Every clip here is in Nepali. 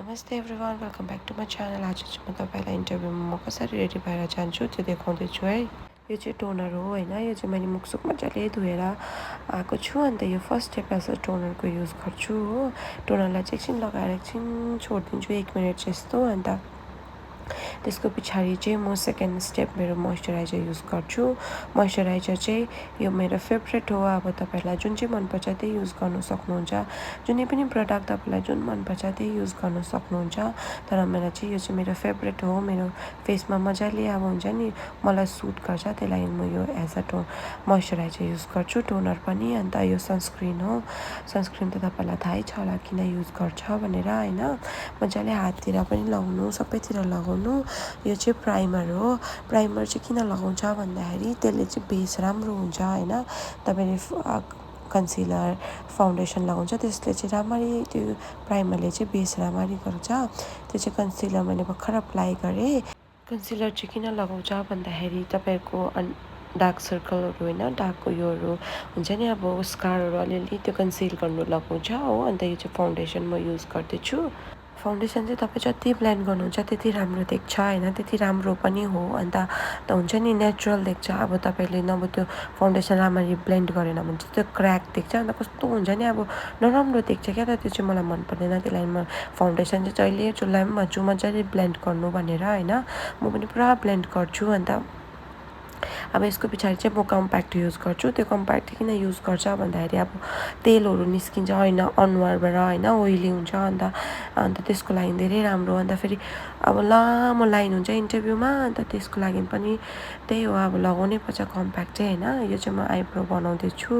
नमस्ते everyone, welcome back to my channel. आज चाहिँ म तपाईँलाई इन्टरभ्यूमा म कसरी रेडी भएर जान्छु त्यो देखाउँदैछु है। यो चाहिँ टोनर हो होइन, यो चाहिँ मैले मुखसुख मजाले धोएर आएको छु। अन्त यो फर्स्ट स्टेप एज टोनरको युज गर्छु हो। टोनरलाई चाहिँ एकछिन लगाएर एकछिन छोडिदिन्छु 1 मिनट जस्तो। अन्त त्यसको पछाडि चाहिँ म सेकेन्ड स्टेप मेरो मोइस्चराइजर युज गर्छु। मोइस्चराइजर चाहिँ यो मेरो फेभरेट हो। अब तपाईँहरूलाई जुन चाहिँ मनपर्छ त्यही युज गर्नु सक्नुहुन्छ। जुनै पनि प्रडक्ट तपाईँलाई जुन मनपर्छ त्यही युज गर्नु सक्नुहुन्छ। तर मलाई चाहिँ यो चाहिँ मेरो फेभरेट हो। मेरो फेसमा मजाले अब हुन्छ नि, मलाई सुट गर्छ, त्यही लागि म यो एज अ मोइस्चराइजर युज गर्छु। टोनर पनि। अन्त यो सनस्क्रिन हो। सनस्क्रिन त तपाईँलाई थाहै छ होला किन युज गर्छ भनेर होइन। मजाले हाततिर पनि लगाउनु, सबैतिर लगाउनु। यो चाहिँ प्राइमर हो। प्राइमर चाहिँ किन लगाउँछ भन्दाखेरि त्यसले चाहिँ बेस राम्रो हुन्छ होइन। तपाईँले कन्सिलर फाउन्डेसन लगाउँछ त्यसले चाहिँ राम्ररी, त्यो प्राइमरले चाहिँ बेस राम्ररी गर्छ। त्यो चाहिँ कन्सिलर मैले भर्खर अप्लाई गरेँ। कन्सिलर चाहिँ किन लगाउँछ भन्दाखेरि तपाईँको डार्क सर्कलहरू होइन, डार्क उयोहरू हुन्छ नि, अब स्कारहरू अलिअलि त्यो कन्सिल गर्नु लगाउँछ हो। अन्त यो चाहिँ फाउन्डेसन म युज गर्दैछु। फाउन्डेसन चाहिँ तपाईँ जति ब्लेन्ड गर्नुहुन्छ त्यति राम्रो देख्छ होइन, त्यति राम्रो पनि हो। अन्त हुन्छ नि, नेचुरल देख्छ। अब तपाईँले नभए त्यो फाउन्डेसन राम्ररी ब्लेन्ड गरेन भने चाहिँ त्यो क्र्याक देख्छ। अन्त कस्तो हुन्छ नि, अब नराम्रो देख्छ क्या त। त्यो चाहिँ मलाई मन पर्दैन। त्यही लागि म फाउन्डेसन चाहिँ जहिले जसलाई पनि भन्छु मजाले ब्लेन्ड गर्नु भनेर होइन। म पनि पुरा ब्लेन्ड गर्छु। अन्त अब यसको पछाडि चाहिँ म कम्प्याक्ट युज गर्छु। त्यो कम्प्याक्ट किन युज गर्छ भन्दाखेरि अब तेलहरू निस्किन्छ होइन अनुहारबाट होइन, ओइली हुन्छ। अन्त त्यसको लागि धेरै राम्रो। अन्त फेरि अब लामो लाइन हुन्छ इन्टरभ्यूमा, अन्त त्यसको लागि पनि त्यही हो, अब लगाउनै पर्छ कम्प्याक्ट चाहिँ होइन। यो चाहिँ म आइब्रो बनाउँदैछु।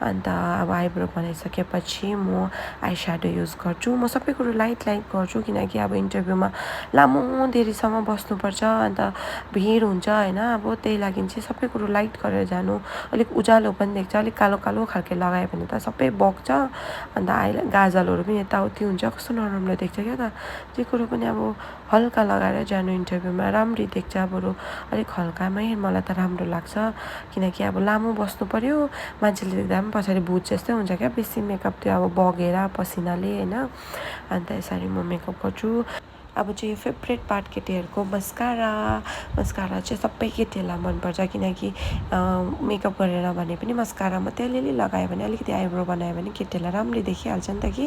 अन्त अब आइब्रो बनाइसकेपछि म आई स्याडो युज गर्छु। म सबै कुरो लाइट गर्छु किनकि अब इन्टरभ्यूमा लामो देरीसम्म बस्नुपर्छ, अन्त भिड हुन्छ होइन। अब त्यही लागि चाहिँ सबै कुरो लाइट गरेर जानु। अलिक उज्यालो पनि देख्छ, अलिक कालो कालो खालको लगायो भने त सबै बग्छ। अन्त गाजलहरू पनि यताउति हुन्छ, कस्तो नराम्रो देख्छ क्या त। त्यो कुरो पनि अब हल्का लगाएर जानु, इन्टरभ्यूमा राम्ररी देख्छ। बरु अलिक हल्कामै मलाई त राम्रो लाग्छ किनकि अब लामो बस्नु पऱ्यो, मान्छेले देख्दा पनि पछाडि भुत जस्तै हुन्छ क्या, बेसी मेकअप त्यो अब बगेर पसिनाले होइन। अन्त यसरी म मेकअप गर्छु। अब चाहिँ यो फेभरेट पार्ट केटीहरूको मस्कारा चाहिँ सबै केटीहरूलाई मनपर्छ किनकि मेकअप गरेर भने पनि मस्कारा मात्रै अलिअलि लगायो भने, अलिकति आइब्रो बनायो भने केटीहरूलाई राम्ररी देखिहाल्छ नि त कि।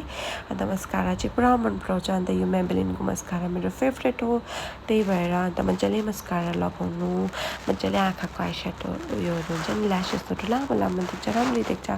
अन्त मस्कारा चाहिँ पुरा मन पराउँछ। अन्त यो मेबेलिनको मस्कारा मेरो फेभरेट हो। त्यही भएर अन्त मजाले मस्कारा लगाउनु, मजाले आँखाको आई स्याडो उयोहरू हुन्छ नि, ल्यासेसहरू लामो लामो देख्छ, राम्ररी देख्छ।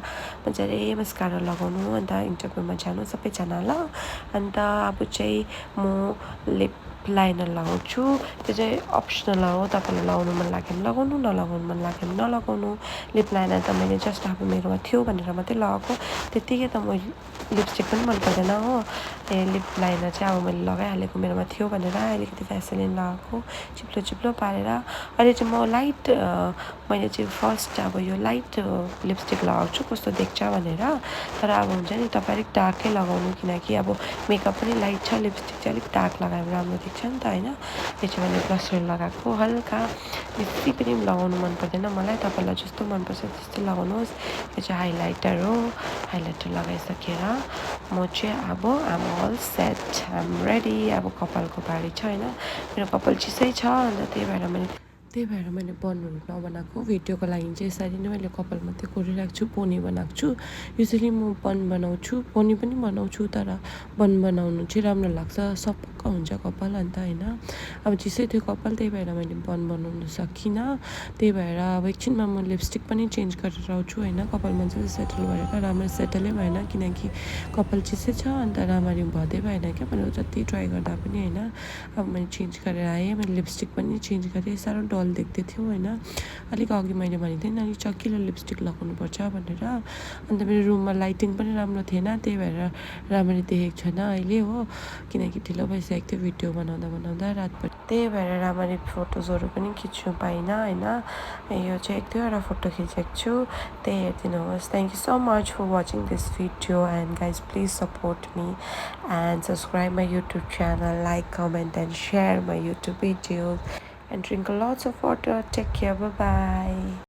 मजाले मस्कारा लगाउनु, अन्त इन्टरभ्यूमा जानु सबैजना ल। अन्त अब चाहिँ म लिप लाइनर लगाउँछु। त्यो चाहिँ अप्सनल हो, तपाईँलाई लगाउनु मन लाग्यो भने लगाउनु, नलगाउनु मन लाग्यो भने नलगाउनु। लिप लाइनर त मैले जस्ट अब मेरोमा थियो भनेर मात्रै लगाएको, त्यत्तिकै त म लिपस्टिक पनि मन पर्दैन हो। लिप लाइनर चाहिँ अब मैले लगाइहालेको, मेरोमा थियो भनेर अलिकति भ्यासलिन लगाएको चिप्लो चिप्लो पारेर। अहिले चाहिँ म लाइट, मैले चाहिँ फर्स्ट अब यो लाइट लिपस्टिक लगाउँछु कस्तो देख्छ भनेर। तर अब हुन्छ नि, तपाईँ अलिक डार्कै लगाउनु किनकि अब मेकअप पनि लाइट छ, लिपस्टिक चाहिँ अलिक डार्क लगायो भने राम्रो देख्छ नि त होइन। यो चाहिँ मैले ब्लसर लगाएको हल्का, बेसी पनि लगाउनु मन पर्दैन मलाई, तपाईँलाई जस्तो मनपर्छ त्यस्तै लगाउनुहोस्। यो चाहिँ हाइलाइटर हो। हाइलाइटर लगाइसकेर म चाहिँ अब आम अल सेट, आम रेडी। अब कपालको बारी छ होइन, मेरो कपाल चिसै छ। अन्त त्यही भएर मैले बनहरू नबनाएको। भिडियोको लागि चाहिँ यसरी नै मैले कपाल मात्रै कोरिरहेको छु, पोनी बनाएको छु। युजली म बन बनाउँछु, पोनी पनि बनाउँछु, तर बन बनाउनु चाहिँ राम्रो लाग्छ, सपक्क हुन्छ कपाल अन्त होइन। अब चिसै थियो कपाल, त्यही भएर मैले बन बनाउनु सकिनँ। त्यही भएर अब एकछिनमा म लिपस्टिक पनि चेन्ज गरेर आउँछु होइन। कपाल मजाले सेटल गरेर, राम्रो सेटलै भएन किनकि कपाल चिसै छ, अन्त राम्ररी भदै भएन क्या, मैले जति ट्राई गर्दा पनि होइन। अब मैले चेन्ज गरेर आएँ, मैले लिपस्टिक पनि चेन्ज गरेँ, साह्रो डल देख्दै थियो होइन। अलिक अघि मैले भनेको थिएँ नि, अलिक चकिलो लिपस्टिक लगाउनुपर्छ भनेर। अन्त मेरो रुममा लाइटिङ पनि राम्रो थिएन, त्यही भएर राम्ररी देखेको छैन अहिले हो, किनकि ढिलो भइसकेको थियो भिडियो बनाउँदा रातभरि। त्यही भएर राम्ररी फोटोजहरू पनि खिच्नु पाइनँ होइन। यो चाहिँ 1-2वटा फोटो खिचेको छु, त्यही हेरिदिनुहोस्। Thank you so much for watching this video and guys please support me and subscribe my YouTube channel, like, comment and share my YouTube videos and drink lots of water. Take care, bye bye.